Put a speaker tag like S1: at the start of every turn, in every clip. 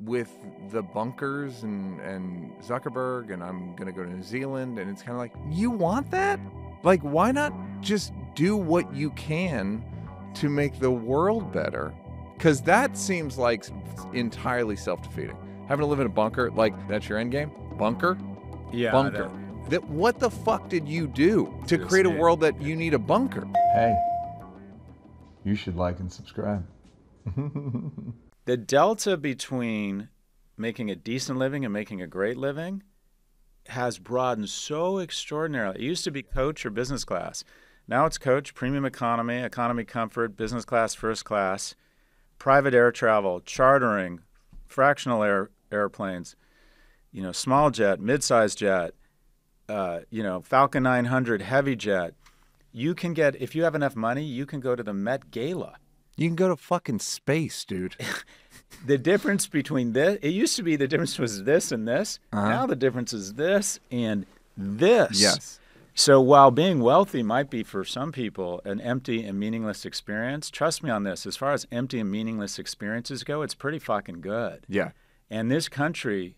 S1: with the bunkers and Zuckerberg, and I'm going to go to New Zealand, and it's kind of like, you want that? Like, why not just do what you can to make the world better? Because that seems like entirely self-defeating. Having to live in a bunker, like, that's your end game? Bunker?
S2: Yeah.
S1: Bunker. What the fuck did you do to create a world that you need a bunker?
S3: Hey, you should like and subscribe.
S2: The delta between making a decent living and making a great living has broadened so extraordinarily. It used to be coach or business class. Now it's coach, premium economy, economy comfort, business class, first class, private air travel, chartering, fractional airplanes, small jet, mid-sized jet, Falcon 900 heavy jet. You can get, if you have enough money, you can go to the Met Gala.
S1: You can go to fucking space, dude.
S2: The difference between this, it used to be the difference was this and this. Now the difference is this and this.
S1: Yes.
S2: So while being wealthy might be for some people an empty and meaningless experience, trust me on this, as far as empty and meaningless experiences go, it's pretty fucking good.
S1: Yeah.
S2: And this country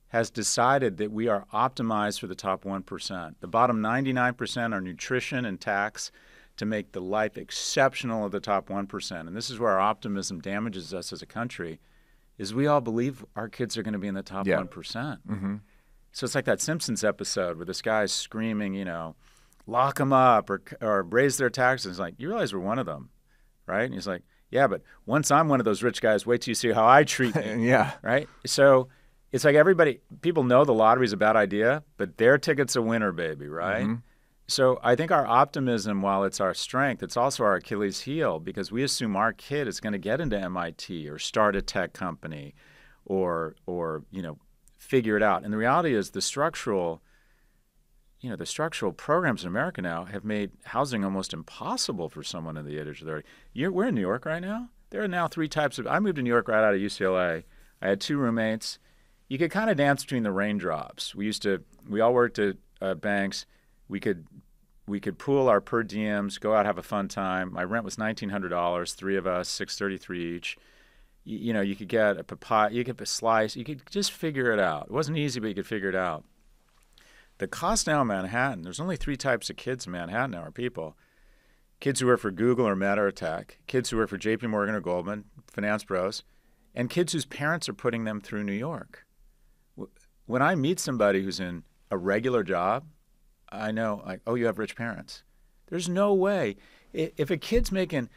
S2: has decided that we are optimized for the top 1%. The bottom 99% are nutrition and tax to make the life exceptional of the top 1%. And this is where our optimism damages us as a country, is we all believe our kids are going to be in the top 1%.
S1: Mm-hmm.
S2: So it's like that Simpsons episode where this guy's screaming, lock them up or raise their taxes. It's like, you realize we're one of them, right? And he's like, yeah, but once I'm one of those rich guys, wait till you see how I treat me.
S1: Yeah.
S2: Right? So it's like people know the lottery's a bad idea, but their ticket's a winner, baby, right?
S1: Mm-hmm.
S2: So I think our optimism, while it's our strength, it's also our Achilles heel, because we assume our kid is going to get into MIT or start a tech company or figure it out. And the reality is the structural programs in America now have made housing almost impossible for someone in the age of 30. We're in New York right now. There are now three types of – I moved to New York right out of UCLA. I had two roommates. You could kind of dance between the raindrops. We all worked at banks. We could pool our per diems, go out, have a fun time. My rent was $1,900, three of us, $633 each. You could get a papaya, you could get a slice. You could just figure it out. It wasn't easy, but you could figure it out. The cost now in Manhattan, there's only three types of kids in Manhattan now, are people. Kids who work for Google or Meta or Tech, kids who work for JP Morgan or Goldman, finance bros, and kids whose parents are putting them through New York. When I meet somebody who's in a regular job, I know, like, oh, you have rich parents. There's no way. If a kid's making,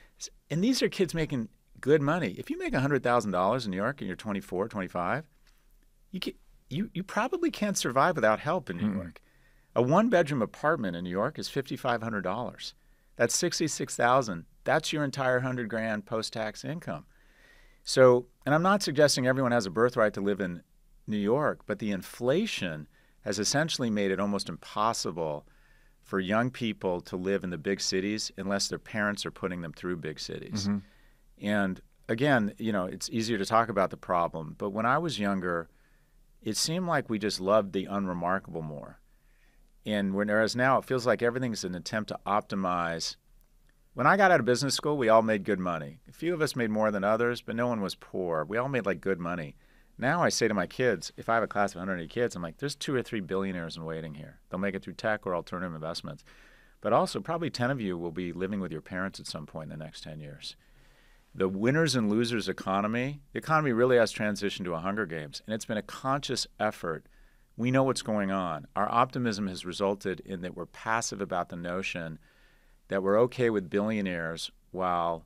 S2: and these are kids making good money. If you make $100,000 in New York and you're 24, 25, you probably can't survive without help in New York. A one-bedroom apartment in New York is $5,500. That's $66,000. That's your entire $100,000 post-tax income. So, and I'm not suggesting everyone has a birthright to live in New York, but the inflation has essentially made it almost impossible for young people to live in the big cities unless their parents are putting them through big cities. Mm-hmm. And again, it's easier to talk about the problem, but when I was younger, it seemed like we just loved the unremarkable more. And whereas now it feels like everything's an attempt to optimize. When I got out of business school, we all made good money. A few of us made more than others, but no one was poor. We all made good money. Now I say to my kids, if I have a class of 180 kids, I'm like, there's 2 or 3 billionaires in waiting here. They'll make it through tech or alternative investments. But also probably 10 of you will be living with your parents at some point in the next 10 years. The winners and losers economy, the economy really has transitioned to a Hunger Games, and it's been a conscious effort. We know what's going on. Our optimism has resulted in that we're passive about the notion that we're okay with billionaires while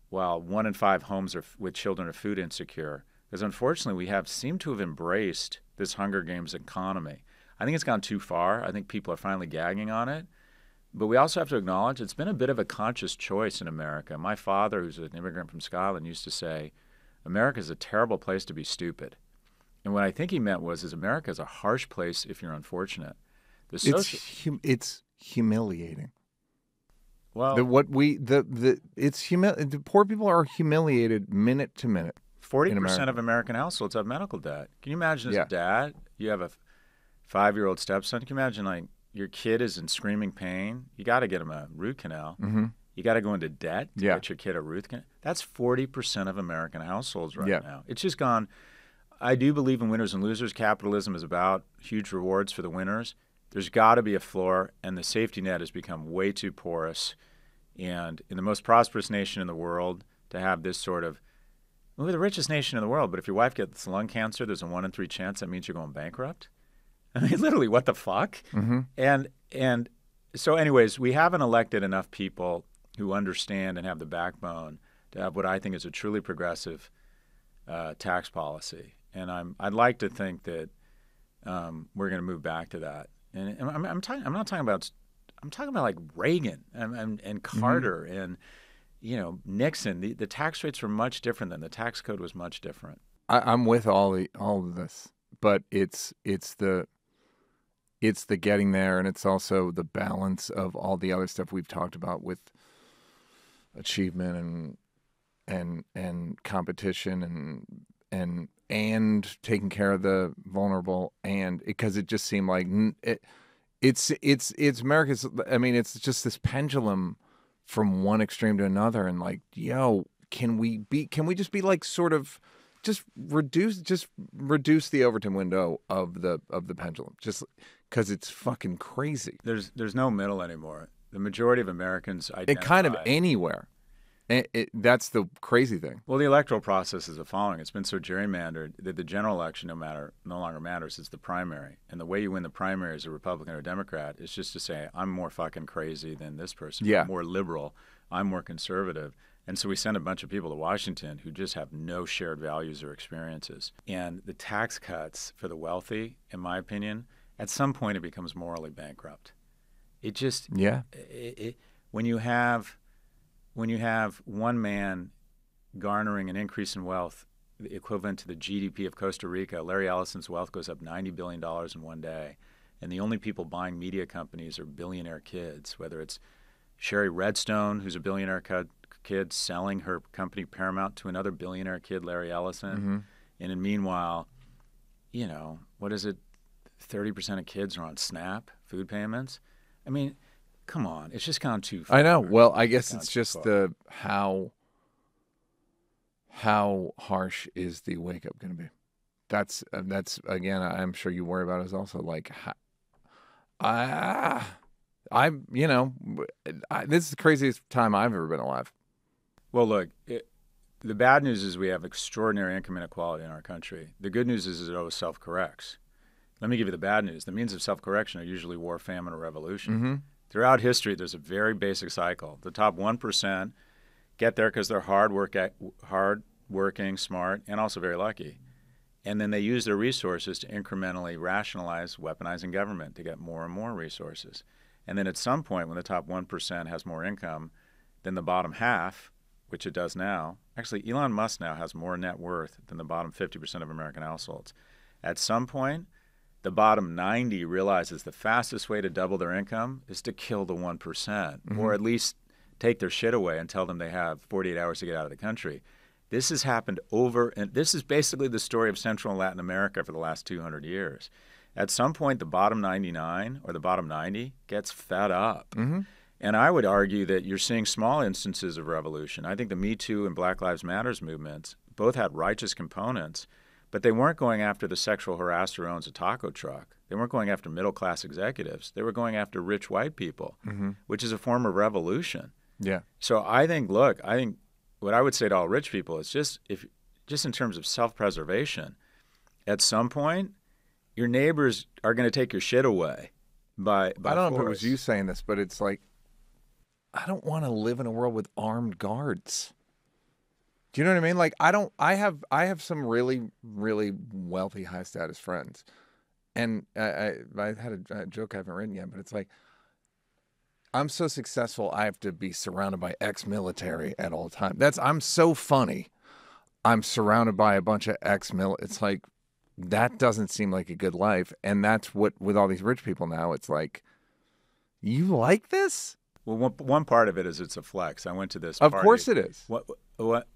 S2: 1 in 5 homes with children are food insecure. Because unfortunately, we seem to have embraced this Hunger Games economy. I think it's gone too far. I think people are finally gagging on it. But we also have to acknowledge it's been a bit of a conscious choice in America. My father, who's an immigrant from Scotland, used to say, America's a terrible place to be stupid. And what I think he meant was, America's a harsh place if you're unfortunate.
S1: It's humiliating.
S2: Well,
S1: the poor people are humiliated minute to minute.
S2: 40% of American households have medical debt. Can you imagine as a dad, you have a 5-year-old stepson. Can you imagine your kid is in screaming pain? You got to get him a root canal. Mm-hmm. You got to go into debt to get your kid a root canal. That's 40% of American households right now. It's just gone I do believe in winners and losers. Capitalism is about huge rewards for the winners. There's got to be a floor, and the safety net has become way too porous. And in the most prosperous nation in the world, to have this sort of, we're the richest nation in the world, but if your wife gets lung cancer, there's a 1 in 3 chance that means you're going bankrupt. I mean, literally, what the fuck?
S1: Mm-hmm.
S2: And so anyways, we haven't elected enough people who understand and have the backbone to have what I think is a truly progressive tax policy. And I'd like to think that we're going to move back to that. And I'm not talking about like Reagan and Carter and Nixon. The tax rates were much different then. The tax code was much different.
S1: I'm with all of this, but it's the getting there, and it's also the balance of all the other stuff we've talked about with achievement and competition and taking care of the vulnerable, and because it just seemed like it's America's. I mean, it's just this pendulum from one extreme to another, and like, can we just be like sort of just reduce the Overton window of the pendulum, just because it's fucking crazy.
S2: There's no middle anymore. The majority of Americans identify.
S1: It kind of anywhere. That's the crazy thing.
S2: Well, the electoral process is the following. It's been so gerrymandered that the general election no longer matters. It's the primary. And the way you win the primary as a Republican or Democrat is just to say, I'm more fucking crazy than this person.
S1: Yeah.
S2: I'm more liberal. I'm more conservative. And so we send a bunch of people to Washington who just have no shared values or experiences. And the tax cuts for the wealthy, in my opinion, at some point it becomes morally bankrupt. It just when you have one man garnering an increase in wealth equivalent to the GDP of Costa Rica, Larry Ellison's wealth goes up $90 billion in one day. And the only people buying media companies are billionaire kids, whether it's Sherry Redstone, who's a billionaire kid, selling her company Paramount to another billionaire kid, Larry Ellison.
S1: Mm-hmm.
S2: And then meanwhile, what is it? 30% of kids are on SNAP, food payments. I mean, come on, it's just gone too far.
S1: I know. Well, I guess it's just the how harsh is the wake up going to be? That's again, I'm sure you worry about is also like this is the craziest time I've ever been alive.
S2: Well, look, the bad news is we have extraordinary income inequality in our country. The good news is it always self-corrects. Let me give you the bad news. The means of self-correction are usually war, famine, or revolution.
S1: Mm-hmm.
S2: Throughout history, there's a very basic cycle. The top 1% get there because they're hard-working, smart, and also very lucky. And then they use their resources to incrementally rationalize weaponizing government to get more and more resources. And then at some point, when the top 1% has more income than the bottom half, which it does now, actually Elon Musk now has more net worth than the bottom 50% of American households. At some point, the bottom 90 realizes the fastest way to double their income is to kill the 1%, mm-hmm. or at least take their shit away and tell them they have 48 hours to get out of the country. This has happened and this is basically the story of Central and Latin America for the last 200 years. At some point, the bottom 99 or the bottom 90 gets fed up.
S1: Mm-hmm.
S2: And I would argue that you're seeing small instances of revolution. I think the Me Too and Black Lives Matters movements both had righteous components, but they weren't going after the sexual harasser who owns a taco truck. They weren't going after middle-class executives. They were going after rich white people,
S1: mm-hmm.
S2: which is a form of revolution.
S1: Yeah.
S2: So I think what I would say to all rich people is just in terms of self-preservation, at some point, your neighbors are going to take your shit away by
S1: I don't know if it
S2: force.
S1: was you saying this, but it's like, I don't want to live in a world with armed guards. Do you know what I mean? Like, I have some really, really wealthy, high status friends. And I had a joke I haven't written yet, but it's like, I'm so successful, I have to be surrounded by ex-military at all times. I'm so funny. I'm surrounded by a bunch of ex-military. It's like, that doesn't seem like a good life. And that's what, with all these rich people now, it's like, you like this?
S2: Well, one part of it is it's a flex. I went to this party.
S1: Of course it is.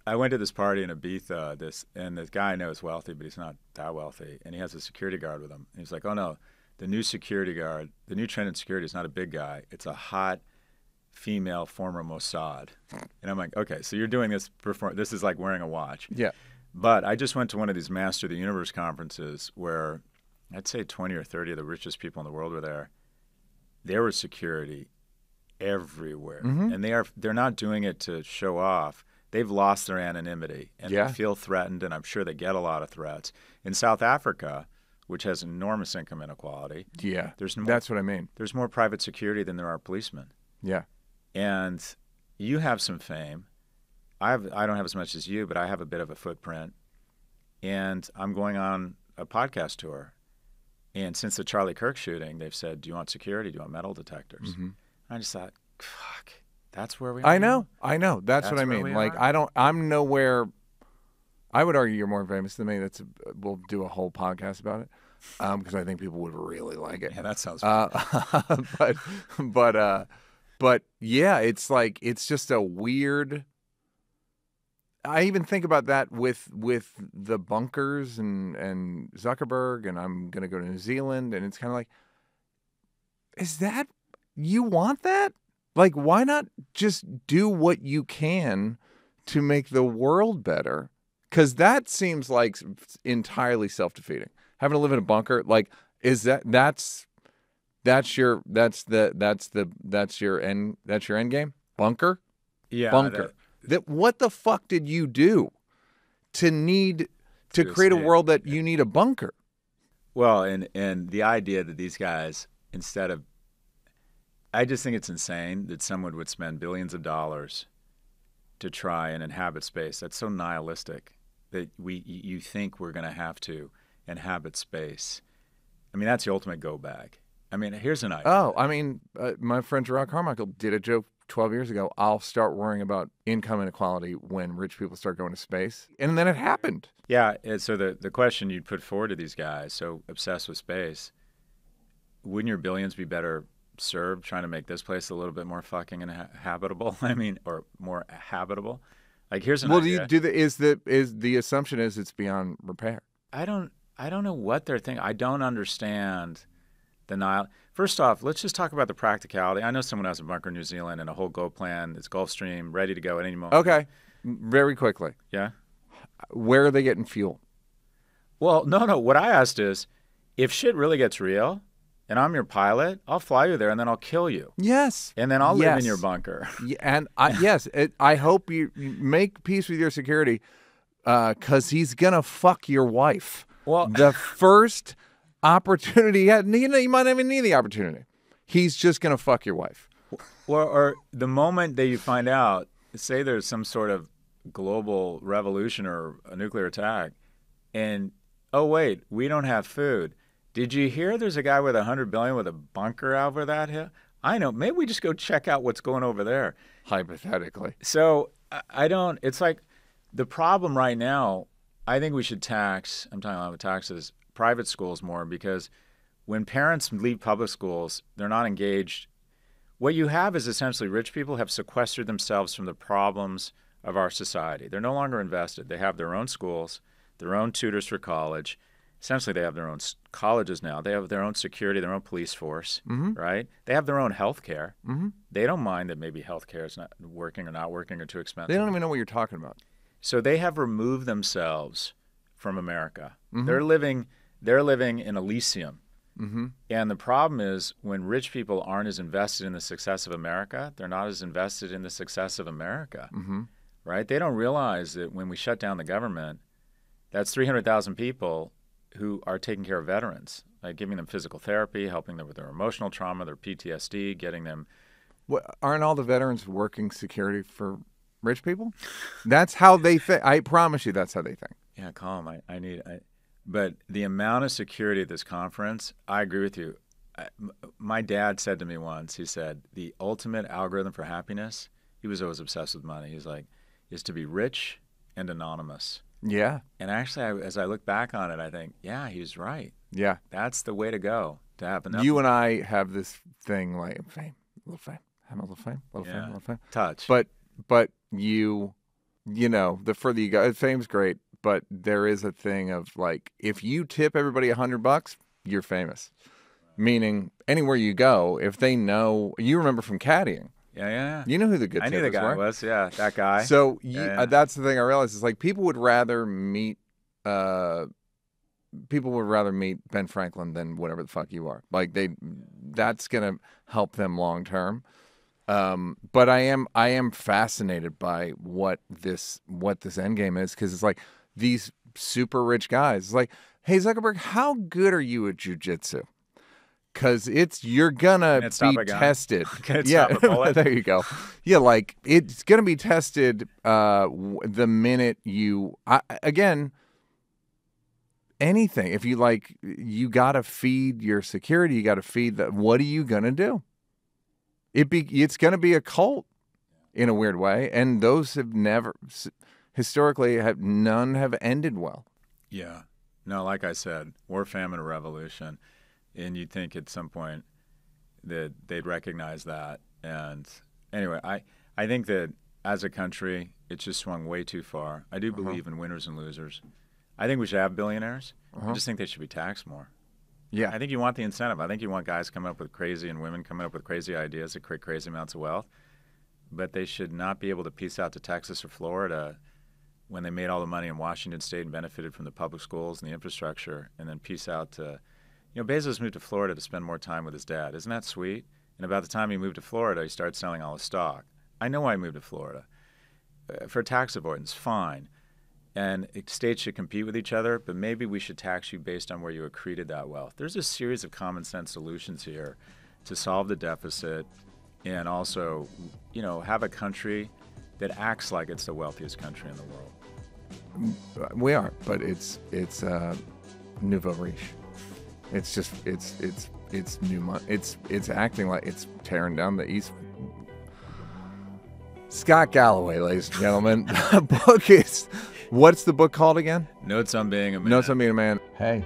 S2: I went to this party in Ibiza, and this guy I know is wealthy, but he's not that wealthy. And he has a security guard with him. And he's like, oh, no, the new security guard, the new trend in security is not a big guy. It's a hot female former Mossad. And I'm like, okay, so you're doing this. This is like wearing a watch.
S1: Yeah.
S2: But I just went to one of these Master of the Universe conferences where I'd say 20 or 30 of the richest people in the world were there. There was security everywhere.
S1: Mm-hmm.
S2: And they're not doing it to show off. They've lost their anonymity, and
S1: Yeah.
S2: they feel threatened, and I'm sure they get a lot of threats. In South Africa, which has enormous income inequality,
S1: Yeah,
S2: there's
S1: that's what I mean.
S2: there's more private security than there are policemen.
S1: Yeah.
S2: And you have some fame. I don't have as much as you, but I have a bit of a footprint. And I'm going on a podcast tour. And since the Charlie Kirk shooting, they've said, do you want security? Do you want metal detectors?
S1: Mm-hmm.
S2: I just thought, fuck, that's where we are.
S1: I know. That's what I
S2: where
S1: mean.
S2: we
S1: Like,
S2: are.
S1: I'm nowhere. I would argue you're more famous than me. We'll do a whole podcast about it because I think people would really like it.
S2: Yeah, that sounds
S1: but yeah, it's like, it's just a weird. I even think about that with the bunkers and Zuckerberg, and I'm gonna go to New Zealand, and it's kind of like, is that, you want that? Like, why not just do what you can to make the world better? Because that seems like entirely self-defeating. Having to live in a bunker, like, is that's your end game? Bunker?
S2: yeah,
S1: Bunker. What the fuck did you do to create a
S2: escape.
S1: world that you need a bunker?
S2: Well, and the idea that these guys, instead of, I just think it's insane that someone would spend billions of dollars to try and inhabit space. That's so nihilistic that you think we're going to have to inhabit space. I mean, that's the ultimate go bag. I mean, here's an idea.
S1: Oh, I mean, my friend Gerard Carmichael did a joke 12 years ago. I'll start worrying about income inequality when rich people start going to space. And then it happened.
S2: Yeah, and so the question you'd put forward to these guys, so obsessed with space, wouldn't your billions be better served trying to make this place a little bit more fucking habitable? I mean, or more habitable? Like, here's an idea.
S1: Is the assumption is it's beyond repair?
S2: I don't know what they're thinking. I don't understand the Nile. First off, let's just talk about the practicality. I know someone has a bunker in New Zealand and a whole go plan. It's Gulfstream, ready to go at any moment.
S1: Okay, very quickly.
S2: Yeah?
S1: Where are they getting fuel?
S2: Well, no. What I asked is, if shit really gets real and I'm your pilot, I'll fly you there and then I'll kill you.
S1: Yes.
S2: And then I'll live in
S1: Yes.
S2: your bunker.
S1: Yeah, and I hope you make peace with your security because he's going to fuck your wife.
S2: Well,
S1: The first opportunity, you might not even need the opportunity. He's just going to fuck your wife.
S2: or the moment that you find out, say there's some sort of global revolution or a nuclear attack, and, oh, wait, we don't have food. Did you hear there's a guy with $100 billion with a bunker over that hill? I know. Maybe we just go check out what's going over there.
S1: Hypothetically.
S2: So I don't. It's like the problem right now. I think we should tax. I'm talking about taxes. Private schools more, because when parents leave public schools, they're not engaged. What you have is essentially rich people have sequestered themselves from the problems of our society. They're no longer invested. They have their own schools, their own tutors for college. Essentially, they have their own colleges now. They have their own security, their own police force, right? They have their own health care. Mm-hmm. They don't mind that maybe health care is not working or too expensive.
S1: They don't even know what you're talking about.
S2: So they have removed themselves from America. Mm-hmm. They're living in Elysium. Mm-hmm. And the problem is when rich people aren't as invested in the success of America, they're not as invested in the success of America, right? They don't realize that when we shut down the government, that's 300,000 people who are taking care of veterans, like giving them physical therapy, helping them with their emotional trauma, their PTSD, getting them.
S1: Aren't all the veterans working security for rich people? That's how they think. I promise you that's how they think.
S2: Yeah, call them. But the amount of security at this conference, I agree with you. My dad said to me once, he said, the ultimate algorithm for happiness, he was always obsessed with money. He's like, is to be rich and anonymous.
S1: Yeah.
S2: And actually, as I look back on it, I think, yeah, he was right.
S1: Yeah.
S2: That's the way to go, to have enough.
S1: You and I have this thing like fame, a little fame, have a little fame, a little
S2: Yeah.
S1: fame, a little fame.
S2: Touch.
S1: But you know, the further you go, fame's great, but there is a thing of like, if you tip everybody $100, you're famous. Meaning anywhere you go, if they know, you remember from caddying,
S2: Yeah.
S1: You know who the good
S2: I
S1: tippers
S2: knew the guy
S1: were.
S2: was. Yeah, that guy.
S1: So
S2: Yeah.
S1: that's the thing I realized is like people would rather meet Ben Franklin than whatever the fuck you are. Like that's gonna help them long term. But I am fascinated by what this end game is, because it's like these super rich guys. It's like, hey Zuckerberg, how good are you at jujitsu? Because you're gonna be tested.
S2: Can it stop a bullet?
S1: There you go. Yeah, like it's gonna be tested the minute you again. Anything. If you like, you gotta feed your security. You gotta feed that. What are you gonna do? It's gonna be a cult in a weird way, and those have never historically none have ended well.
S2: Yeah. No, like I said, war, famine, or revolution. And you'd think at some point that they'd recognize that. And anyway, I think that as a country, it's just swung way too far. I do believe in winners and losers. I think we should have billionaires. I just think they should be taxed more.
S1: Yeah.
S2: I think you want the incentive. I think you want guys coming up with crazy and women coming up with crazy ideas that create crazy amounts of wealth. But they should not be able to piece out to Texas or Florida when they made all the money in Washington State and benefited from the public schools and the infrastructure, and then piece out to, Bezos moved to Florida to spend more time with his dad. Isn't that sweet? And about the time he moved to Florida, he started selling all his stock. I know why he moved to Florida. For tax avoidance, fine. And states should compete with each other, but maybe we should tax you based on where you accreted that wealth. There's a series of common sense solutions here to solve the deficit and also, have a country that acts like it's the wealthiest country in the world.
S1: We are, but it's nouveau riche. It's just it's new money. It's acting like it's tearing down the East. Scott Galloway, ladies and gentlemen. The book is, what's the book called again?
S2: Notes on Being a Man.
S1: Notes on Being a Man.
S3: Hey,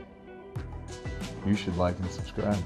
S3: you should like and subscribe.